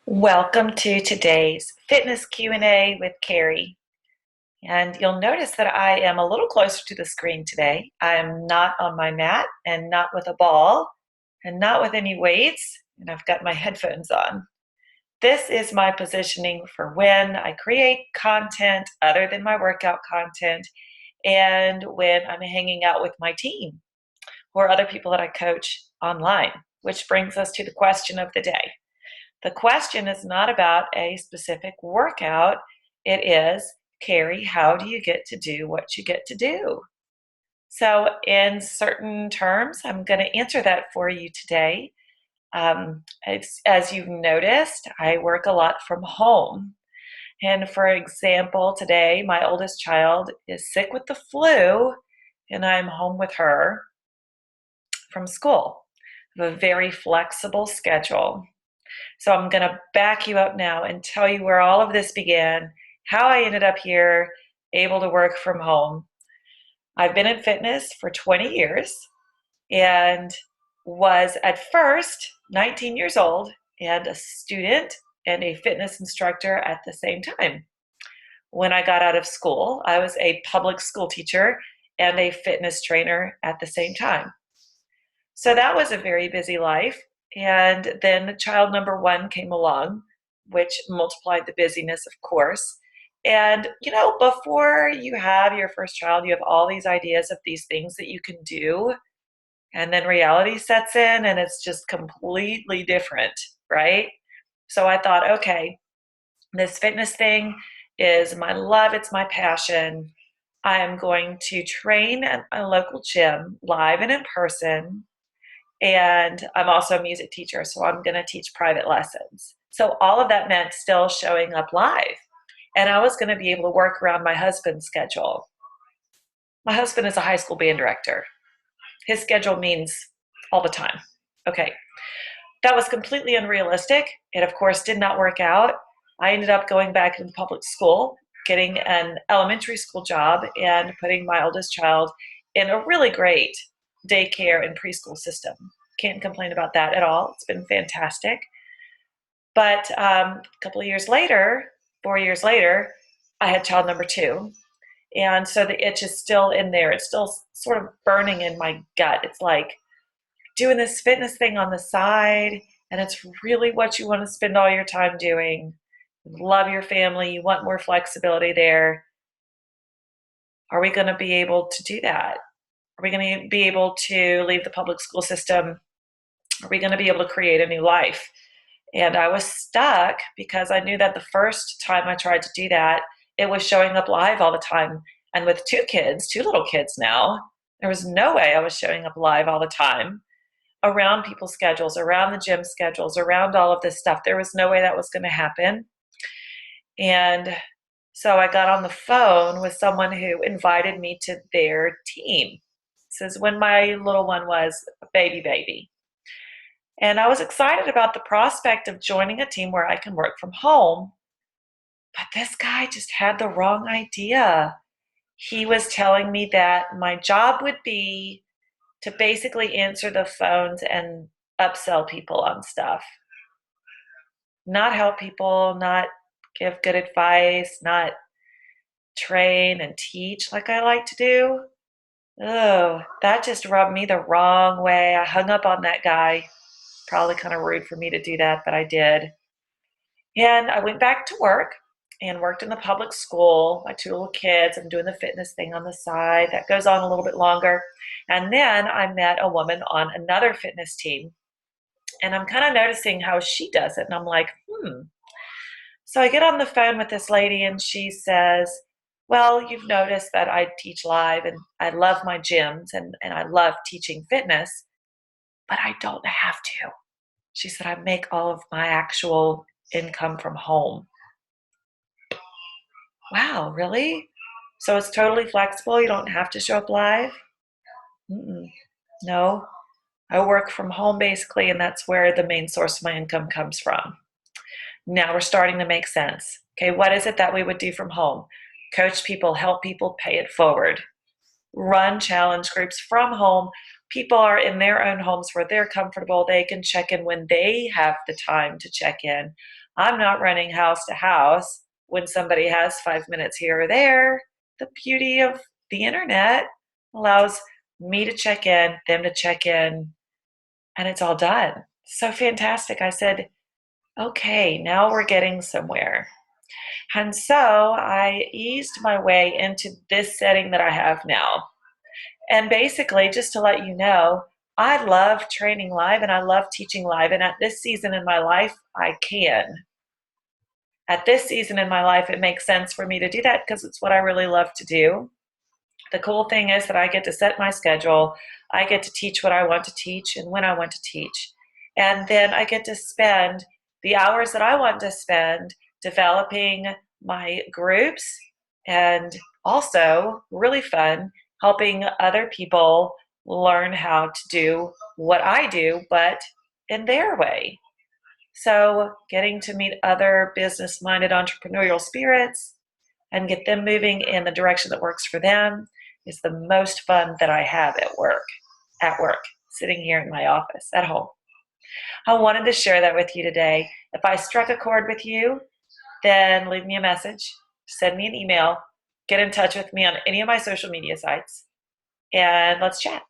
Welcome to today's fitness Q&A with Carrie. And you'll notice that I am a little closer to the screen today. I am not on my mat and not with a ball and not with any weights, and I've got my headphones on. This is my positioning for when I create content other than my workout content and when I'm hanging out with my team or other people that I coach online, which brings us to the question of the day. The question is not about a specific workout. It is, Carrie, how do you get to do what you get to do? So, in certain terms, I'm going to answer that for you today. As you've noticed, I work a lot from home. And for example, today, my oldest child is sick with the flu, and I'm home with her from school. I have a very flexible schedule. So I'm going to back you up now and tell you where all of this began, how I ended up here, able to work from home. I've been in fitness for 20 years and was at first 19 years old and a student and a fitness instructor at the same time. When I got out of school, I was a public school teacher and a fitness trainer at the same time. So that was a very busy life. And then child number one came along, which multiplied the busyness, of course. And, before you have your first child, you have all these ideas of these things that you can do. And then reality sets in and it's just completely different, right? So I thought, okay, this fitness thing is my love, it's my passion. I am going to train at a local gym live and in person, and I'm also a music teacher, so I'm going to teach private lessons. So all of that meant still showing up live. And I was going to be able to work around my husband's schedule. My husband is a high school band director. His schedule means all the time. Okay. That was completely unrealistic. It, of course, did not work out. I ended up going back into public school, getting an elementary school job, and putting my oldest child in a really great daycare and preschool system. Can't complain about that at all. It's been fantastic. But a couple of years later, 4 years later, I had child number two. And so the itch is still in there. It's still sort of burning in my gut. It's like doing this fitness thing on the side, and it's really what you want to spend all your time doing. You love your family, you want more flexibility there. Are we going to be able to do that? Are we going to be able to leave the public school system? Are we going to be able to create a new life? And I was stuck because I knew that the first time I tried to do that, it was showing up live all the time. And with two kids, two little kids now, there was no way I was showing up live all the time around people's schedules, around the gym schedules, around all of this stuff. There was no way that was going to happen. And so I got on the phone with someone who invited me to their team. This is when my little one was a baby. And I was excited about the prospect of joining a team where I can work from home. But this guy just had the wrong idea. He was telling me that my job would be to basically answer the phones and upsell people on stuff, not help people, not give good advice, not train and teach like I like to do. Oh, that just rubbed me the wrong way. I hung up on that guy. Probably kind of rude for me to do that, but I did. And I went back to work and worked in the public school. My two little kids, I'm doing the fitness thing on the side. That goes on a little bit longer. And then I met a woman on another fitness team. And I'm kind of noticing how she does it. And I'm like, So I get on the phone with this lady and she says, well, you've noticed that I teach live and I love my gyms and I love teaching fitness, but I don't have to. She said, I make all of my actual income from home. Wow, really? So it's totally flexible. You don't have to show up live? Mm-mm. No, I work from home basically, and that's where the main source of my income comes from. Now we're starting to make sense. Okay, what is it that we would do from home? Coach people, help people, pay it forward. Run challenge groups from home. People are in their own homes where they're comfortable. They can check in when they have the time to check in. I'm not running house to house when somebody has 5 minutes here or there. The beauty of the internet allows me to check in, them to check in, and it's all done. So fantastic. I said, okay, now we're getting somewhere. And so I eased my way into this setting that I have now. And basically, just to let you know, I love training live and I love teaching live. And at this season in my life, I can. At this season in my life, it makes sense for me to do that because it's what I really love to do. The cool thing is that I get to set my schedule. I get to teach what I want to teach and when I want to teach. And then I get to spend the hours that I want to spend developing my groups and also, really fun, helping other people learn how to do what I do, but in their way. So, getting to meet other business minded entrepreneurial spirits and get them moving in the direction that works for them is the most fun that I have at work, sitting here in my office at home. I wanted to share that with you today. If I struck a chord with you, then leave me a message, send me an email, get in touch with me on any of my social media sites, and let's chat.